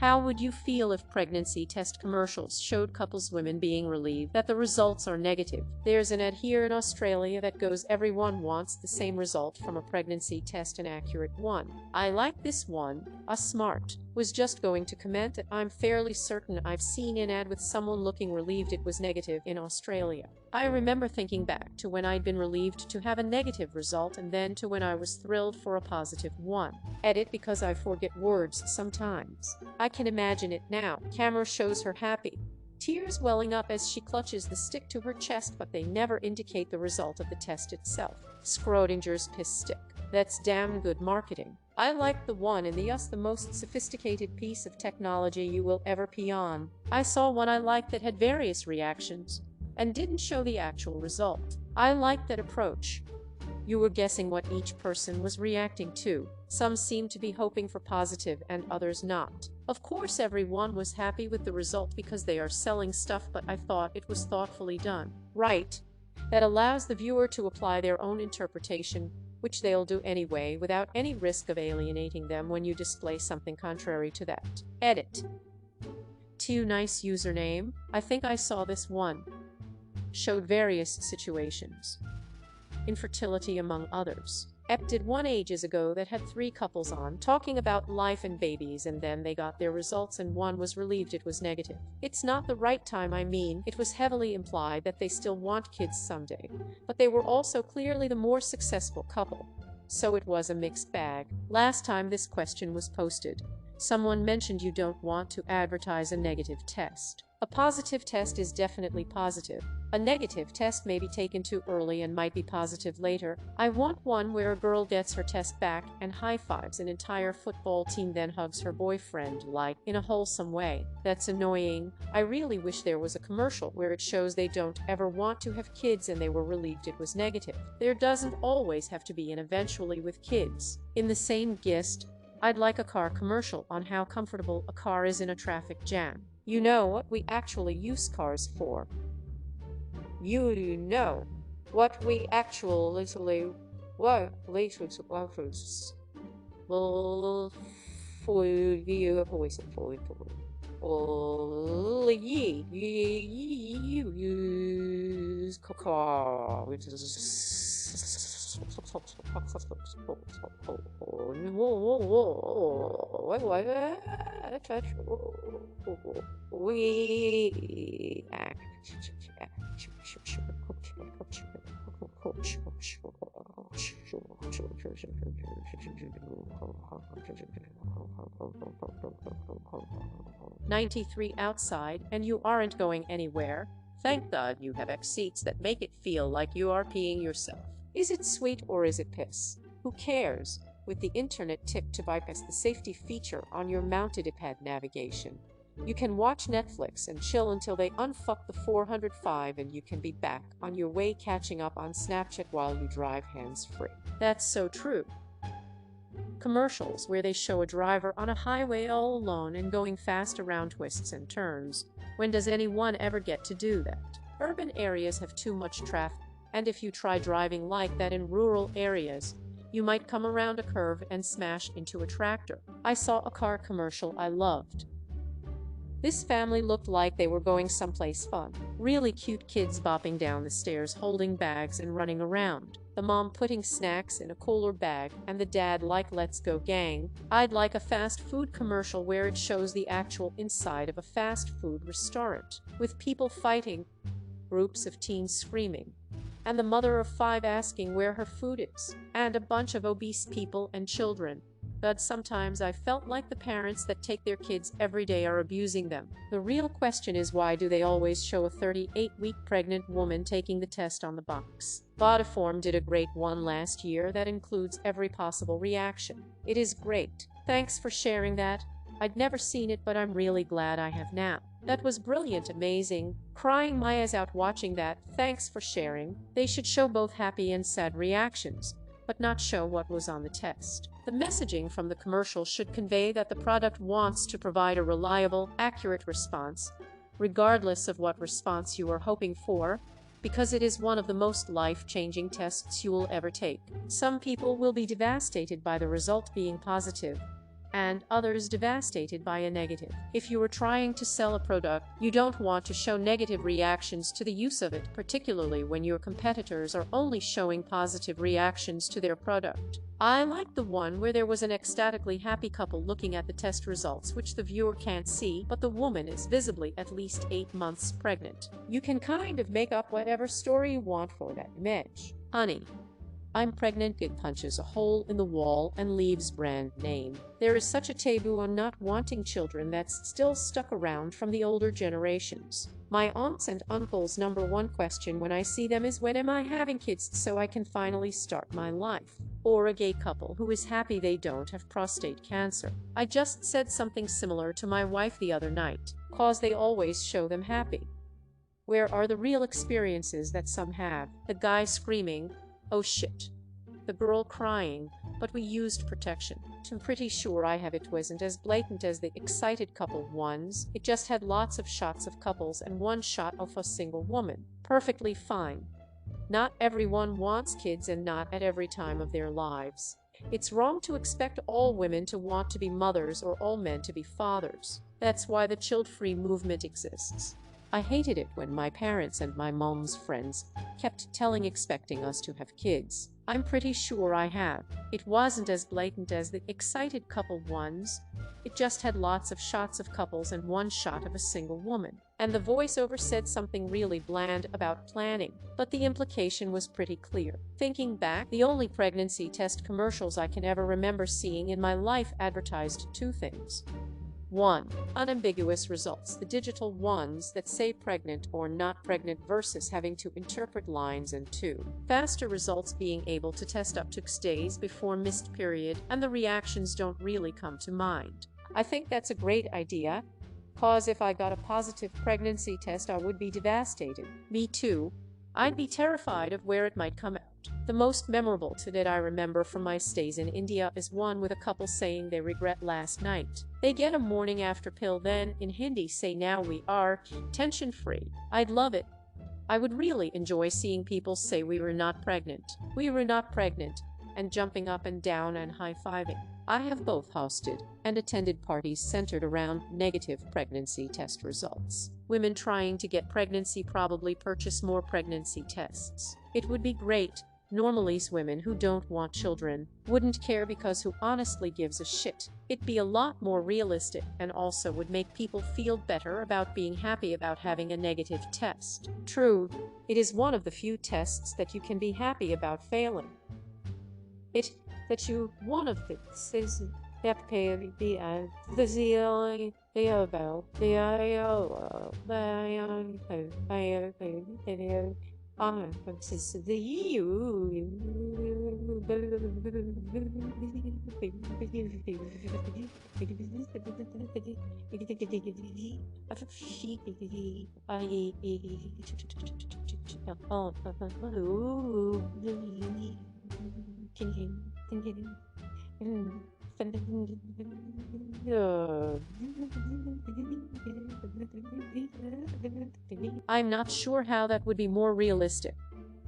How would you feel if pregnancy test commercials showed couples women being relieved that the results are negative? There's an ad here in Australia that goes, everyone wants the same result from a pregnancy test, an accurate one. I like this one. A smart was just going to comment that I'm fairly certain I've seen an ad with someone looking relieved it was negative in Australia. I remember thinking back to when I'd been relieved to have a negative result and then to when I was thrilled for a positive one. Edit because I forget words sometimes. I can imagine it now. Camera shows her happy, tears welling up as she clutches the stick to her chest, but they never indicate the result of the test itself. Schrodinger's piss stick. That's damn good marketing. I like the one in the US, the most sophisticated piece of technology you will ever pee on. I saw one I liked that had various reactions and didn't show the actual result. I liked that approach. You were guessing what each person was reacting to. Some seemed to be hoping for positive and others not. Of course everyone was happy with the result because they are selling stuff, but I thought it was thoughtfully done. Right. That allows the viewer to apply their own interpretation, which they'll do anyway without any risk of alienating them when you display something contrary to that. Edit. Too nice username. I think I saw this one. Showed various situations. Infertility among others. Ep did one ages ago that had 3 couples on talking about life and babies, and then they got their results and one was relieved it was negative. It's not the right time. I mean, it was heavily implied that they still want kids someday, but they were also clearly the more successful couple. So it was a mixed bag. Last time this question was posted, someone mentioned you don't want to advertise a negative test. A positive test is definitely positive. A negative test may be taken too early and might be positive later. I want one where a girl gets her test back and high-fives an entire football team, then hugs her boyfriend, like, in a wholesome way. That's annoying. I really wish there was a commercial where it shows they don't ever want to have kids and they were relieved it was negative. There doesn't always have to be an eventually with kids. In the same gist, I'd like a car commercial on how comfortable a car is in a traffic jam. You know what we actually use cars for. You know what we actually for you voice for all ye use car, which is 93 outside, and you aren't going anywhere. Thank God you have X seats that make it feel like you are peeing yourself. Is it sweet or is it piss? Who cares? With the internet tip to bypass the safety feature on your mounted iPad navigation, you can watch Netflix and chill until they unfuck the 405 and you can be back on your way catching up on Snapchat while you drive hands-free. That's so true. Commercials where they show a driver on a highway all alone and going fast around twists and turns. When does anyone ever get to do that? Urban areas have too much traffic, and if you try driving like that in rural areas, you might come around a curve and smash into a tractor. I saw a car commercial I loved. This family looked like they were going someplace fun. Really cute kids bopping down the stairs holding bags and running around. The mom putting snacks in a cooler bag, and the dad like, let's go gang. I'd like a fast food commercial where it shows the actual inside of a fast food restaurant, with people fighting, groups of teens screaming, and the mother of 5 asking where her food is, and a bunch of obese people and children. But sometimes I felt like the parents that take their kids every day are abusing them. The real question is, why do they always show a 38-week pregnant woman taking the test on the box? Vodafone did a great one last year that includes every possible reaction. It is great. Thanks for sharing that. I'd never seen it, but I'm really glad I have now. That was brilliant, amazing. Crying my eyes out watching that. Thanks for sharing. They should show both happy and sad reactions, but not show what was on the test. The messaging from the commercial should convey that the product wants to provide a reliable, accurate response, regardless of what response you are hoping for, because it is one of the most life-changing tests you will ever take. Some people will be devastated by the result being positive, and others devastated by a negative. If you are trying to sell a product, you don't want to show negative reactions to the use of it, particularly when your competitors are only showing positive reactions to their product. I like the one where there was an ecstatically happy couple looking at the test results, which the viewer can't see, but the woman is visibly at least 8 months pregnant. You can kind of make up whatever story you want for that image. Honey, I'm pregnant. It punches a hole in the wall and leaves brand name. There is such a taboo on not wanting children that's still stuck around from the older generations. My aunts and uncles' #1 question when I see them is, when am I having kids so I can finally start my life? Or a gay couple who is happy they don't have prostate cancer. I just said something similar to my wife the other night, cause they always show them happy. Where are the real experiences that some have? The guy screaming, "Oh shit." The girl crying, "But we used protection." I'm pretty sure I have. It wasn't as blatant as the excited couple ones. It just had lots of shots of couples and one shot of a single woman. Perfectly fine. Not everyone wants kids, and not at every time of their lives. It's wrong to expect all women to want to be mothers or all men to be fathers. That's why the child-free movement exists. I hated it when my parents and my mom's friends kept expecting us to have kids. I'm pretty sure I have. It wasn't as blatant as the excited couple ones. It just had lots of shots of couples and one shot of a single woman. And the voiceover said something really bland about planning, but the implication was pretty clear. Thinking back, the only pregnancy test commercials I can ever remember seeing in my life advertised 2 things. 1. Unambiguous results, the digital ones that say pregnant or not pregnant versus having to interpret lines, and 2. Faster results, being able to test up to 6 days before missed period, and the reactions don't really come to mind. I think that's a great idea, cause if I got a positive pregnancy test I would be devastated. Me too. I'd be terrified of where it might come out. The most memorable that I remember from my stays in India is one with a couple saying they regret last night. They get a morning after pill, then in Hindi say, "Now we are tension-free." I'd love it. I would really enjoy seeing people say we were not pregnant, and jumping up and down and high-fiving. I have both hosted and attended parties centered around negative pregnancy test results. Women trying to get pregnancy probably purchase more pregnancy tests. It would be great. Normally women who don't want children wouldn't care, because who honestly gives a shit? It'd be a lot more realistic, and also would make people feel better about being happy about having a negative test. True, it is one of the few tests that you can be happy about failing. One of the says that I'm not sure how that would be more realistic.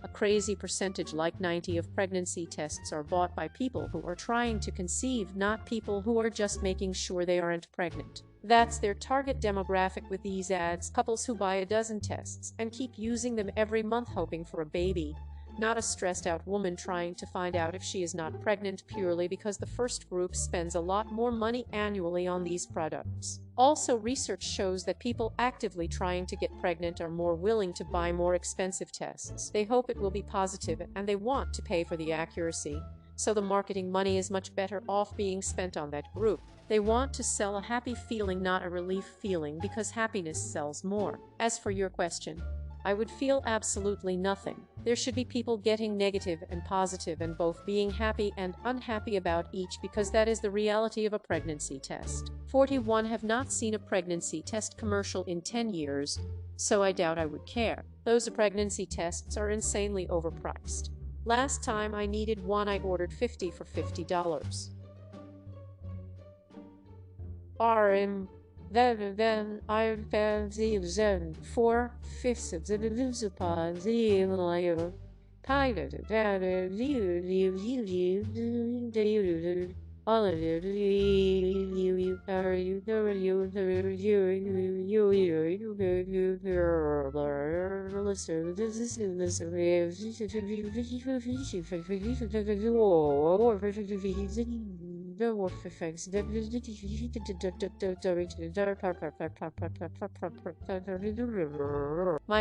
A crazy percentage, like 90%, of pregnancy tests are bought by people who are trying to conceive, not people who are just making sure they aren't pregnant. That's their target demographic with these ads: couples who buy a dozen tests and keep using them every month hoping for a baby. Not a stressed-out woman trying to find out if she is not pregnant purely because the first group spends a lot more money annually on these products. Also, research shows that people actively trying to get pregnant are more willing to buy more expensive tests. They hope it will be positive, and they want to pay for the accuracy. So the marketing money is much better off being spent on that group. They want to sell a happy feeling, not a relief feeling, because happiness sells more. As for your question, I would feel absolutely nothing. There should be people getting negative and positive and both being happy and unhappy about each, because that is the reality of a pregnancy test. 41 have not seen a pregnancy test commercial in 10 years, so I doubt I would care. Those pregnancy tests are insanely overpriced. Last time I needed one, I ordered 50 for $50. Then I found the 4/5 of the municipal pilot. My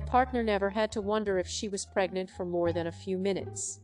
partner never had to wonder if she was pregnant for more than a few minutes.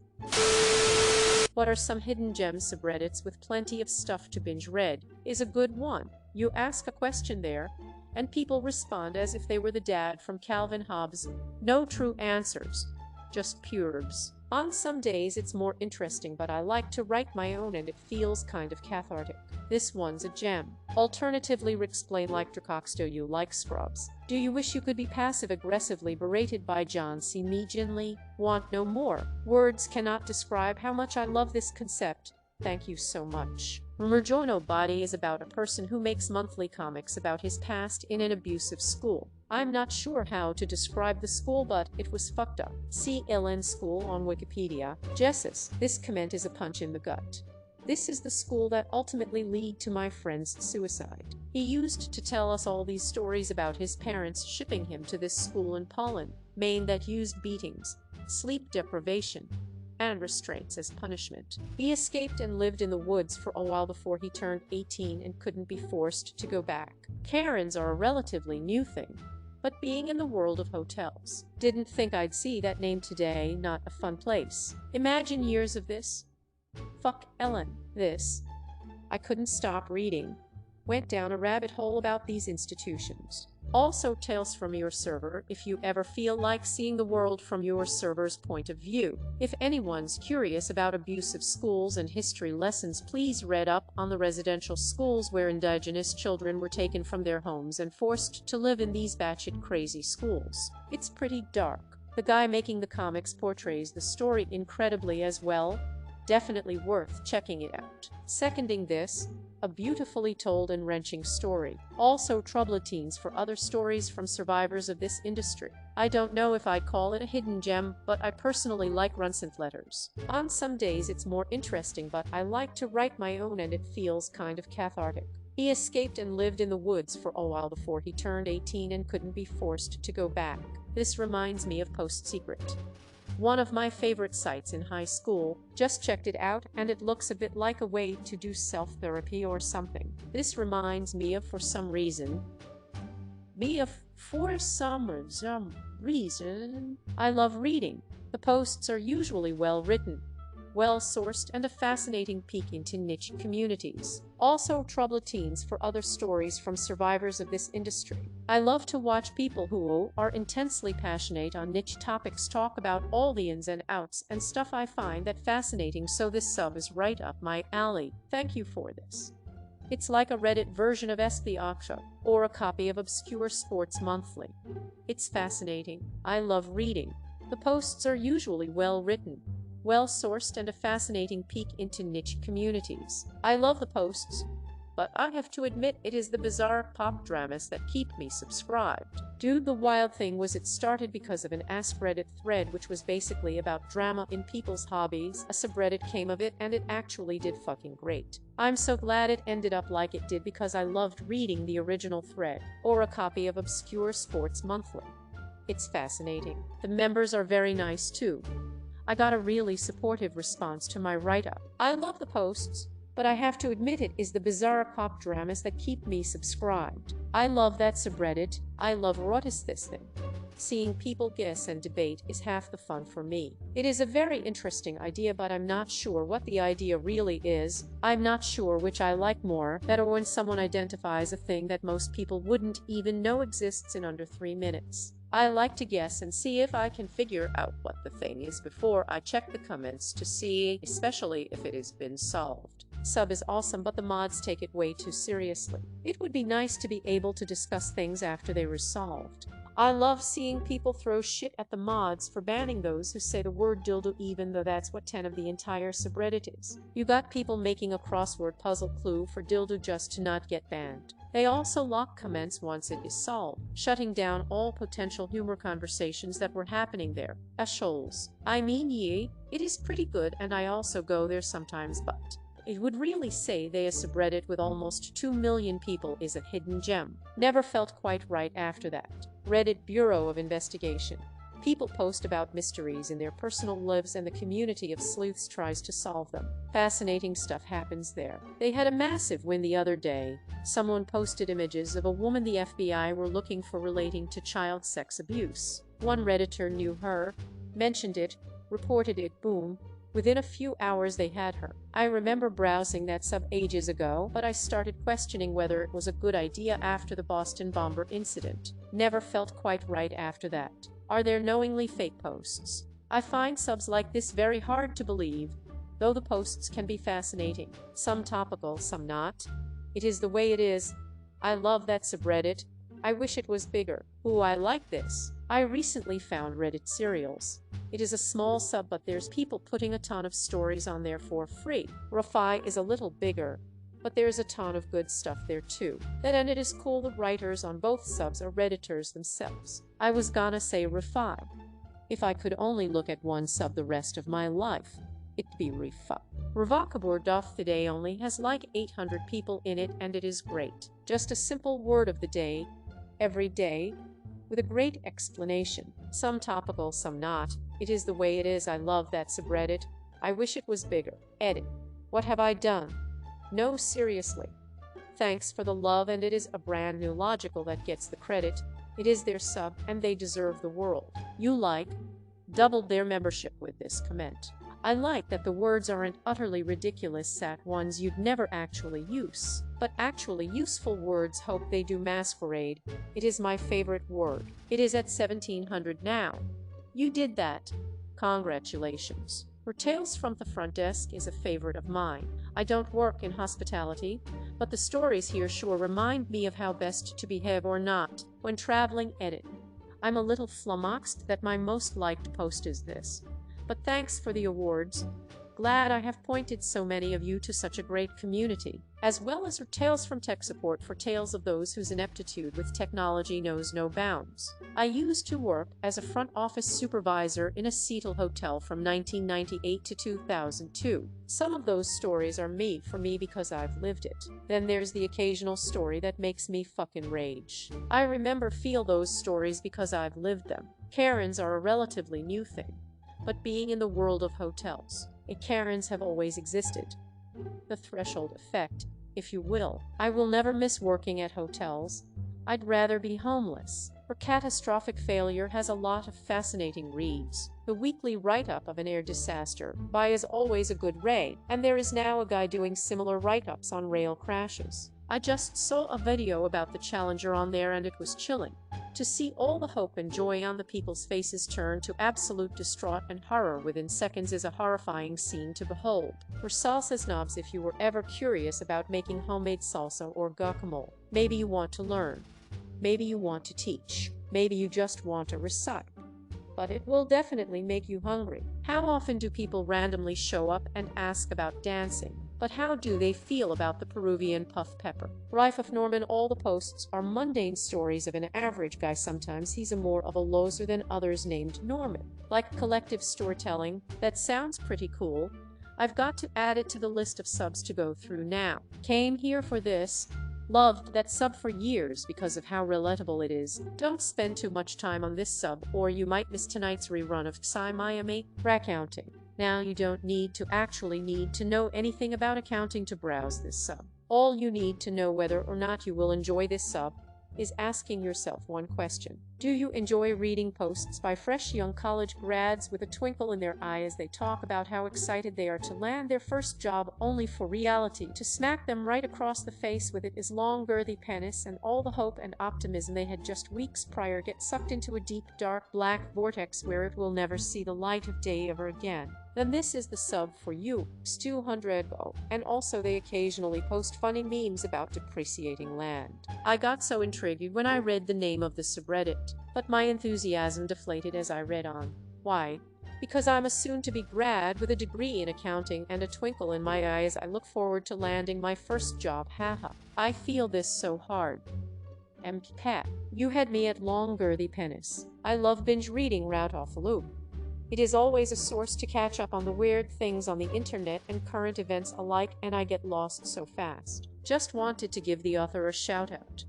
What are some hidden gems subreddits with plenty of stuff to binge? Read is a good one. You ask a question there, and people respond as if they were the dad from Calvin Hobbes. No true answers, just purbs. On some days it's more interesting, but I like to write my own and it feels kind of cathartic. This one's a gem. Alternatively, explain like Dracox, do you like scrubs? Do you wish you could be passive-aggressively berated by John C. Meagenly? Want no more? Words cannot describe how much I love this concept. Thank you so much. Merjono Body is about a person who makes monthly comics about his past in an abusive school. I'm not sure how to describe the school, but it was fucked up. See LN School on Wikipedia. Jessus, this comment is a punch in the gut. This is the school that ultimately led to my friend's suicide. He used to tell us all these stories about his parents shipping him to this school in Poland, Maine, that used beatings, sleep deprivation, and restraints as punishment. He escaped and lived in the woods for a while before he turned 18 and couldn't be forced to go back. Karens are a relatively new thing, but being in the world of hotels, didn't think I'd see that name today. Not a fun place. Imagine years of this. Fuck Ellen. This. I couldn't stop reading. Went down a rabbit hole about these institutions. Also, tales from your server if you ever feel like seeing the world from your server's point of view. If anyone's curious about abusive schools and history lessons, please read up on the residential schools where indigenous children were taken from their homes and forced to live in these batshit crazy schools. It's pretty dark. The guy making the comics portrays the story incredibly as well. Definitely worth checking it out. Seconding this, a beautifully told and wrenching story. Also troubled teens for other stories from survivors of this industry. I don't know if I'd call it a hidden gem, but I personally like Runsent letters. On some days it's more interesting, but I like to write my own and it feels kind of cathartic. He escaped and lived in the woods for a while before he turned 18 and couldn't be forced to go back. This reminds me of Post Secret, one of my favorite sites in high school. Just checked it out and it looks a bit like a way to do self-therapy or something. This reminds me of for some reason. I love reading. The posts are usually well written, well-sourced, and a fascinating peek into niche communities. Also troubled teens for other stories from survivors of this industry. I love to watch people who are intensely passionate on niche topics talk about all the ins and outs and stuff. I find that fascinating, so this sub is right up my alley. Thank you for this. It's like a Reddit version of Espionage or a copy of Obscure Sports Monthly. It's fascinating. I love reading. The posts are usually well written, well-sourced, and a fascinating peek into niche communities. I love the posts, but I have to admit it is the bizarre pop dramas that keep me subscribed. Dude, the wild thing was it started because of an askreddit thread which was basically about drama in people's hobbies. A subreddit came of it and it actually did fucking great. I'm so glad it ended up like it did because I loved reading the original thread, or a copy of Obscure Sports Monthly. It's fascinating. The members are very nice too. I got a really supportive response to my write-up. I love the posts, but I have to admit it is the bizarre pop dramas that keep me subscribed. I love that subreddit. I love what is this thing. Seeing people guess and debate is half the fun for me. It is a very interesting idea, but I'm not sure what the idea really is. I'm not sure which I like more, that or when someone identifies a thing that most people wouldn't even know exists in under 3 minutes. I like to guess and see if I can figure out what the thing is before I check the comments to see, especially if it has been solved. Sub is awesome, but the mods take it way too seriously. It would be nice to be able to discuss things after they were solved. I love seeing people throw shit at the mods for banning those who say the word dildo, even though that's what 10 of the entire subreddit is. You got people making a crossword puzzle clue for dildo just to not get banned. They also lock comments once it is solved, shutting down all potential humor conversations that were happening there. Shoals. I mean, it is pretty good, and I also go there sometimes, but It would really say they a subreddit with almost 2 million people is a hidden gem. Never felt quite right after that. Reddit Bureau of Investigation. People post about mysteries in their personal lives and the community of sleuths tries to solve them. Fascinating stuff happens there. They had a massive win the other day. Someone posted images of a woman the FBI were looking for relating to child sex abuse. One Redditor knew her, mentioned it, reported it, boom. Within a few hours they had her. I remember browsing that sub ages ago, but I started questioning whether it was a good idea after the Boston bomber incident. Never felt quite right after that. Are there knowingly fake posts? I find subs like this very hard to believe, though the posts can be fascinating. Some topical, some not. It is the way it is. I love that subreddit. I wish it was bigger. Ooh, I like this. I recently found Reddit Serials. It is a small sub, but there's people putting a ton of stories on there for free. Refi is a little bigger, but there's a ton of good stuff there too. And it is cool the writers on both subs are Redditors themselves. I was gonna say Refi. If I could only look at one sub the rest of my life, it'd be Refi. Revocabor today only has like 800 people in it, and it is great. Just a simple word of the day, every day, with a great explanation. Some topical, some not. It is the way it is. I love that subreddit. I wish it was bigger. Edit. What have I done? No, seriously. Thanks for the love, and it is a brand new logical that gets the credit. It is their sub, and they deserve the world. You like, doubled their membership with this comment. I like that the words aren't utterly ridiculous sat ones you'd never actually use, but actually useful words. Hope they do masquerade. It is my favorite word. It is at 1700 now. You did that. Congratulations. Her Tales from the Front Desk is a favorite of mine. I don't work in hospitality, but the stories here sure remind me of how best to behave or not when traveling. Edit. I'm a little flummoxed that my most liked post is this. But thanks for the awards. Glad I have pointed so many of you to such a great community, as well as her Tales from Tech Support for tales of those whose ineptitude with technology knows no bounds. I used to work as a front office supervisor in a Seattle hotel from 1998 to 2002. Some of those stories are me for me because I've lived it. Then there's the occasional story that makes me fucking rage. I remember feel those stories because I've lived them. Karens are a relatively new thing, but being in the world of hotels, Karens have always existed. The threshold effect, if you will. I will never miss working at hotels. I'd rather be homeless. Her catastrophic failure has a lot of fascinating reads. The weekly write-up of an air disaster by is always a good read, and there is now a guy doing similar write-ups on rail crashes. I just saw a video about the Challenger on there, and it was chilling. To see all the hope and joy on the people's faces turn to absolute distraught and horror within seconds is a horrifying scene to behold. For salsa snobs, if you were ever curious about making homemade salsa or guacamole, maybe you want to learn, maybe you want to teach, maybe you just want to recite, but it will definitely make you hungry. How often do people randomly show up and ask about dancing? But how do they feel about the Peruvian puff pepper? Rife of Norman, all the posts are mundane stories of an average guy. Sometimes he's a more of a loser than others named Norman. Like collective storytelling, that sounds pretty cool. I've got to add it to the list of subs to go through now. Came here for this. Loved that sub for years because of how relatable it is. Don't spend too much time on this sub or you might miss tonight's rerun of Psy Miami Accounting. Now you don't need to know anything about accounting to browse this sub. All you need to know whether or not you will enjoy this sub is asking yourself one question. Do you enjoy reading posts by fresh young college grads with a twinkle in their eye as they talk about how excited they are to land their first job, only for reality to smack them right across the face with it is long girthy penis, and all the hope and optimism they had just weeks prior get sucked into a deep dark black vortex where it will never see the light of day ever again? Then this is the sub for you. Stu100. And also they occasionally post funny memes about depreciating land. I got so intrigued when I read the name of the subreddit, but my enthusiasm deflated as I read on. Why? Because I'm a soon-to-be grad with a degree in accounting and a twinkle in my eye as I look forward to landing my first job. Haha. I feel this so hard. Pat, you had me at long girthy penis. I love binge reading right off a loop. It is always a source to catch up on the weird things on the internet and current events alike, and I get lost so fast. Just wanted to give the author a shout out.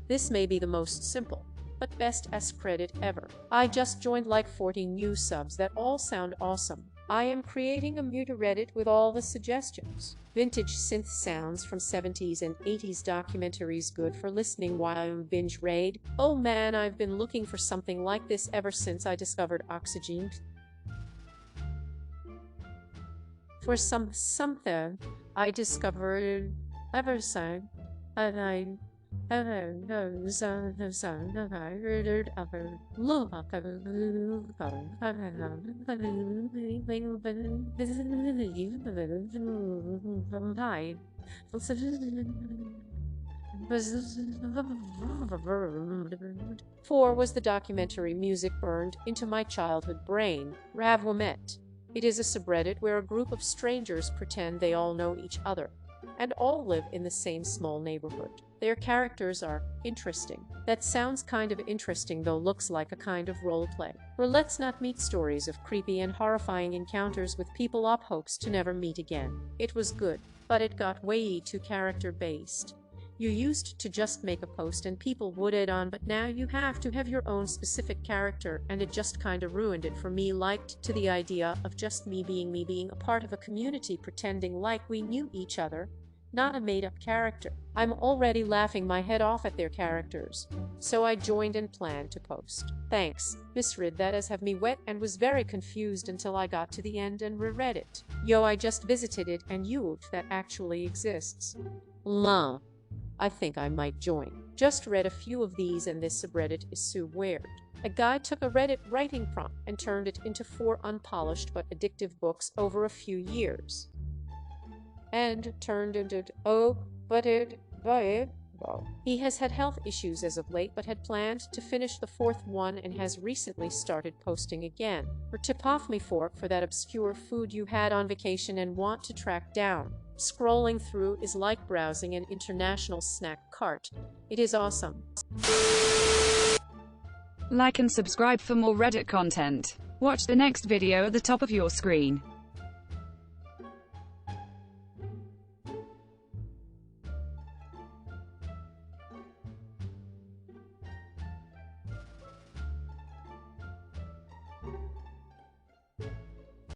This may be the most simple, but best askreddit ever. I just joined like 40 new subs that all sound awesome. I am creating a mute Reddit with all the suggestions. Vintage synth sounds from 70s and 80s documentaries, good for listening while you binge raid. Oh man, I've been looking for something like this ever since I discovered Oxygen. For something I discovered ever since, and I Four was the documentary Music Burned Into My Childhood Brain, Ravwomet. It is a subreddit where a group of strangers pretend they all know each other and all live in the same small neighborhood. Their characters are interesting. That sounds kind of interesting, though looks like a kind of roleplay. Where let's not meet stories of creepy and horrifying encounters with people up hopes to never meet again. It was good, but it got way too character-based. You used to just make a post and people would add on, but now you have to have your own specific character, and it just kinda ruined it for me. Liked to the idea of just me being a part of a community, pretending like we knew each other, not a made-up character. I'm already laughing my head off at their characters, so I joined and planned to post. Thanks, misread that as have me wet and was very confused until I got to the end and reread it. Yo, I just visited it and you, that actually exists. Lol. I think I might join. Just read a few of these and this subreddit is so weird. A guy took a Reddit writing prompt and turned it into 4 unpolished but addictive books over a few years. And turned into He has had health issues as of late, but had planned to finish the 4th one and has recently started posting again. Or tip off me for that obscure food you had on vacation and want to track down. Scrolling through is like browsing an international snack cart. It is awesome. Like and subscribe for more Reddit content. Watch the next video at the top of your screen.